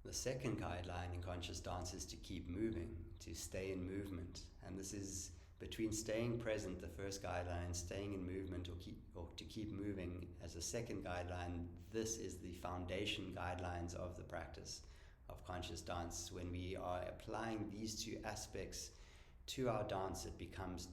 The second guideline in conscious dance is to keep moving, to stay in movement. And this is between staying present, the first guideline, and staying in movement, or to keep moving as a second guideline. This is the foundation guidelines of the practice of conscious dance. When we are applying these two aspects to our dance, it becomes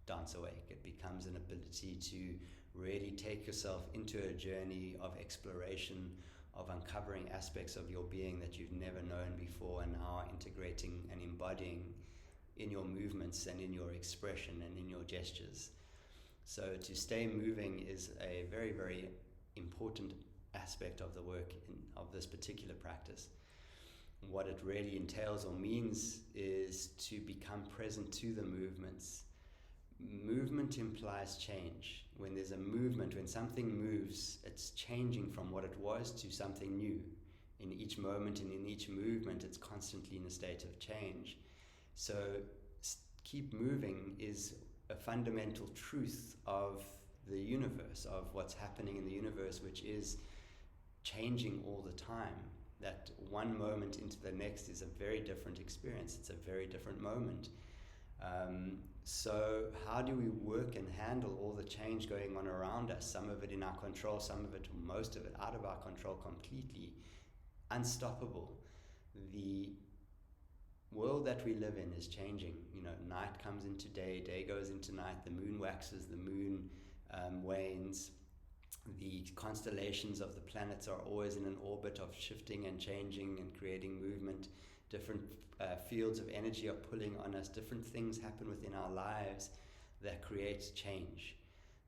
dance awake. It becomes an ability to really take yourself into a journey of exploration, of uncovering aspects of your being that you've never known before, and now integrating and embodying in your movements and in your expression and in your gestures. So to stay moving is a very, very important aspect of the work of this particular practice. What it really entails or means is to become present to the movements. Movement implies change. When there's a movement, when something moves, it's changing from what it was to something new. In each moment and in each movement, it's constantly in a state of change. So keep moving is a fundamental truth of the universe, of what's happening in the universe, which is changing all the time. That one moment into the next is a very different experience. It's a very different moment. So how do we work and handle all the change going on around us? Some of it in our control, some of it, most of it, out of our control completely. Unstoppable. The world that we live in is changing. Night comes into day, day goes into night, the moon waxes, the moon wanes. The constellations of the planets are always in an orbit of shifting and changing and creating movement. Different fields of energy are pulling on us. Different things happen within our lives that create change.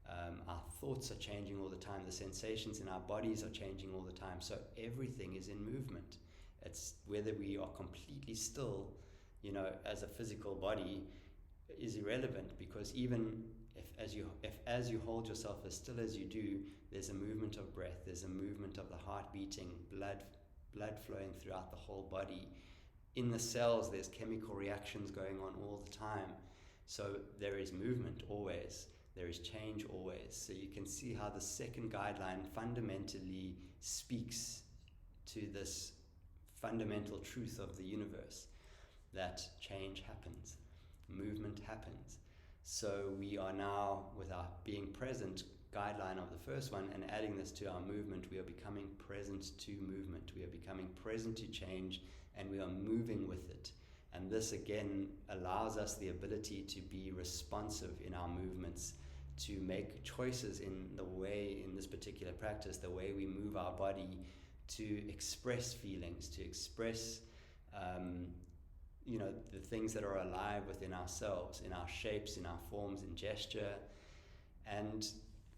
Our thoughts are changing all the time. The sensations in our bodies are changing all the time. So everything is in movement. It's whether we are completely still, as a physical body, is irrelevant, because even if as you hold yourself as still as you do, there's a movement of breath, there's a movement of the heart beating, blood flowing throughout the whole body. In the cells, there's chemical reactions going on all the time. So there is movement always. There is change always. So you can see how the second guideline fundamentally speaks to this fundamental truth of the universe, that change happens, movement happens. So we are now, with our being present guideline of the first one, and adding this to our movement, we are becoming present to movement. We are becoming present to change, and we are moving with it. And this again allows us the ability to be responsive in our movements, to make choices in the way, in this particular practice, the way we move our body, to express feelings, to express the things that are alive within ourselves, in our shapes, in our forms, in gesture. And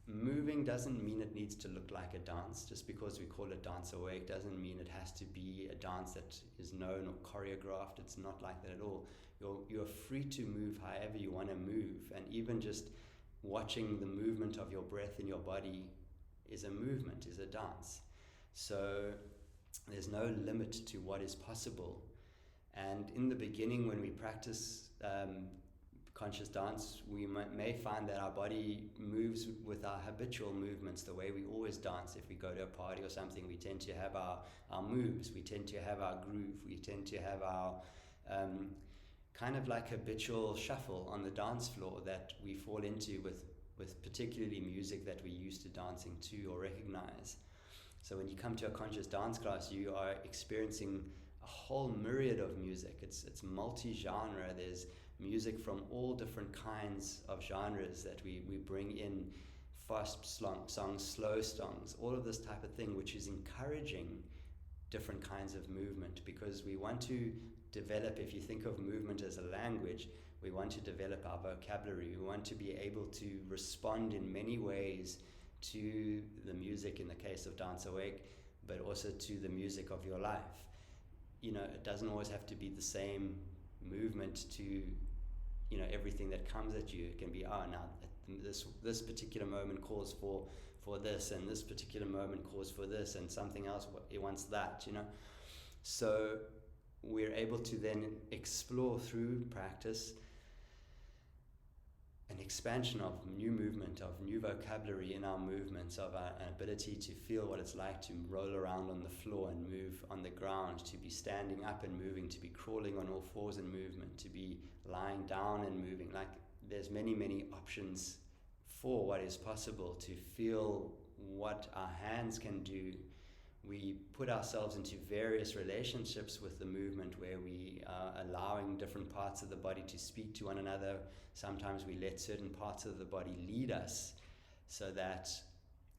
moving doesn't mean it needs to look like a dance. Just because we call it dance awake doesn't mean it has to be a dance that is known or choreographed. It's not like that at all. You're free to move however you want to move, and even just watching the movement of your breath in your body is a movement, is a dance. So there's no limit to what is possible. And in the beginning, when we practice conscious dance, we may find that our body moves with our habitual movements, the way we always dance. If we go to a party or something, we tend to have our moves, we tend to have our groove, we tend to have our kind of like habitual shuffle on the dance floor that we fall into with particularly music that we're used to dancing to or recognize. So when you come to a conscious dance class, you are experiencing a whole myriad of music. It's multi-genre. There's music from all different kinds of genres that we bring in, fast songs, slow songs, all of this type of thing, which is encouraging different kinds of movement, because we want to develop, if you think of movement as a language, we want to develop our vocabulary. We want to be able to respond in many ways to the music in the case of Dance Awake, but also to the music of your life. It doesn't always have to be the same movement to, everything that comes at you. It can be, now this particular moment calls for this, and this particular moment calls for this, and something else, it wants that, So we're able to then explore through practice an expansion of new movement, of new vocabulary in our movements, of an ability to feel what it's like to roll around on the floor and move on the ground, to be standing up and moving, to be crawling on all fours and movement, to be lying down and moving. Like, there's many, many options for what is possible, to feel what our hands can do. We put ourselves into various relationships with the movement, where we are allowing different parts of the body to speak to one another. Sometimes we let certain parts of the body lead us, so that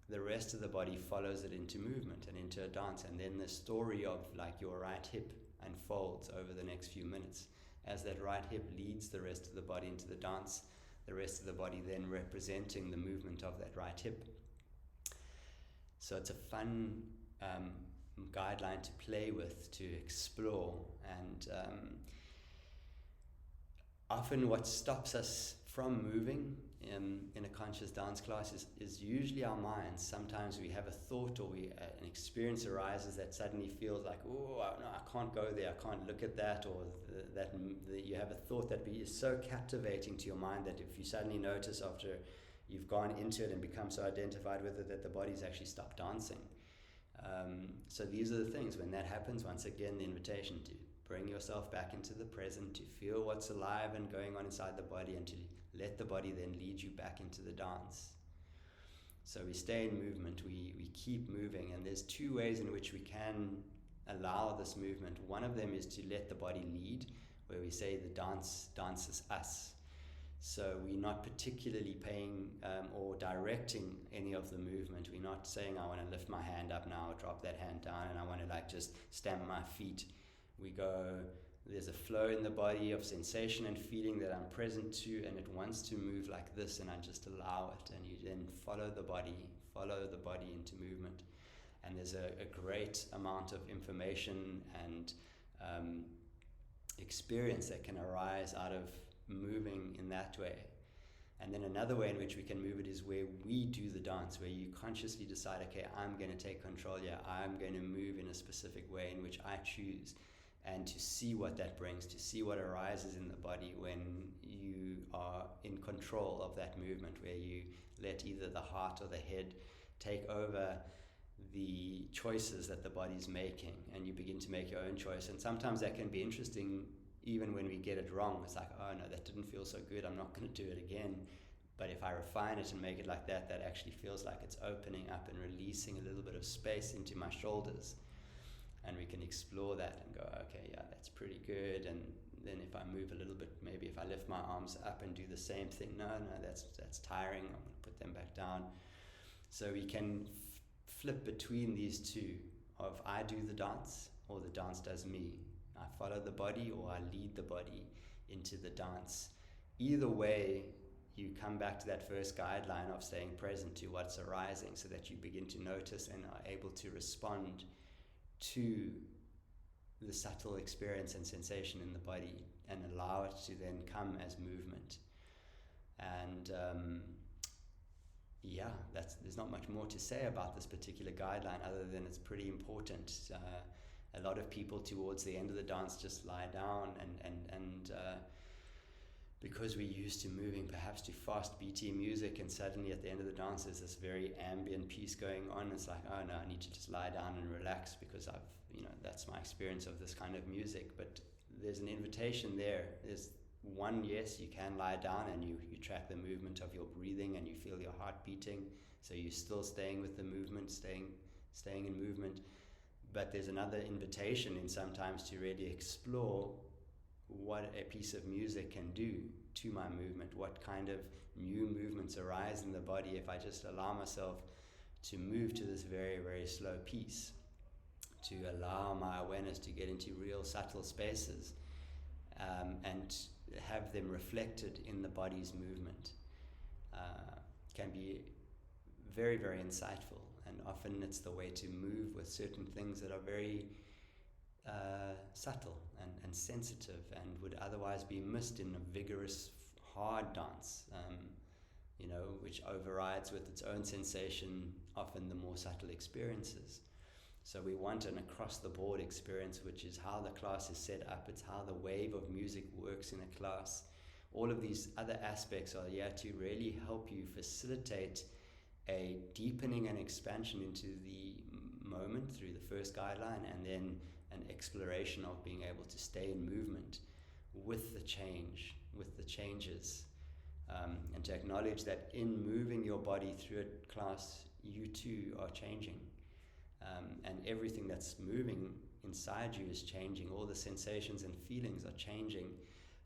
the rest of the body follows it into movement and into a dance. And then the story of, like, your right hip unfolds over the next few minutes. As that right hip leads the rest of the body into the dance, the rest of the body then representing the movement of that right hip. So it's a fun guideline to play with, to explore. And often what stops us from moving in a conscious dance class is usually our minds. Sometimes we have a thought, or an experience arises that suddenly feels like, oh, no, I can't go there, I can't look at that, or that you have a thought that is so captivating to your mind that if you suddenly notice after you've gone into it and become so identified with it that the body's actually stopped dancing. So these are the things. When that happens, once again, the invitation to bring yourself back into the present, to feel what's alive and going on inside the body, and to let the body then lead you back into the dance. So we stay in movement, we keep moving, and there's two ways in which we can allow this movement. One of them is to let the body lead, where we say the dance dances us. So we're not particularly paying or directing any of the movement. We're not saying, I want to lift my hand up now, drop that hand down, and I want to like just stamp my feet. We go, there's a flow in the body of sensation and feeling that I'm present to, and it wants to move like this, and I just allow it. And you then follow the body into movement. And there's a great amount of information and experience that can arise out of moving in that way. And then another way in which we can move it is where we do the dance, where you consciously decide, okay, I'm going to take control here, I'm going to move in a specific way in which I choose, and to see what that brings, to see what arises in the body when you are in control of that movement, where you let either the heart or the head take over the choices that the body's making, and you begin to make your own choice. And sometimes that can be interesting. Even when we get it wrong, it's like, oh no, that didn't feel so good, I'm not going to do it again. But if I refine it and make it like that, that actually feels like it's opening up and releasing a little bit of space into my shoulders. And we can explore that and go, okay, yeah, that's pretty good. And then if I move a little bit, maybe if I lift my arms up and do the same thing, no, that's tiring, I'm going to put them back down. So we can flip between these two, of I do the dance, or the dance does me. I follow the body, or I lead the body into the dance. Either way, you come back to that first guideline of staying present to what's arising, so that you begin to notice and are able to respond to the subtle experience and sensation in the body, and allow it to then come as movement. And there's not much more to say about this particular guideline, other than it's pretty important. A lot of people towards the end of the dance just lie down, and because we're used to moving perhaps to fast BT music, and suddenly at the end of the dance there's this very ambient piece going on. It's like, oh no, I need to just lie down and relax, because that's my experience of this kind of music. But there's an invitation there. There's one, yes, you can lie down and you track the movement of your breathing, and you feel your heart beating, so you're still staying with the movement, staying in movement. But there's another invitation in sometimes to really explore what a piece of music can do to my movement, what kind of new movements arise in the body if I just allow myself to move to this very, very slow piece, to allow my awareness to get into real subtle spaces, and have them reflected in the body's movement. Can be very, very insightful. And often it's the way to move with certain things that are very subtle and sensitive, and would otherwise be missed in a vigorous, hard dance, which overrides with its own sensation often the more subtle experiences. So we want an across-the-board experience, which is how the class is set up. It's how the wave of music works in a class, all of these other aspects are here to really help you facilitate a deepening and expansion into the moment through the first guideline, and then an exploration of being able to stay in movement with the change, with the changes, and to acknowledge that in moving your body through a class, you too are changing, and everything that's moving inside you is changing. All the sensations and feelings are changing,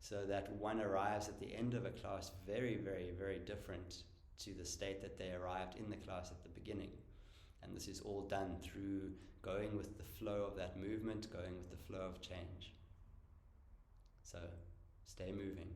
so that one arrives at the end of a class very, very, very different to the state that they arrived in the class at the beginning. And this is all done through going with the flow of that movement, going with the flow of change. So stay moving.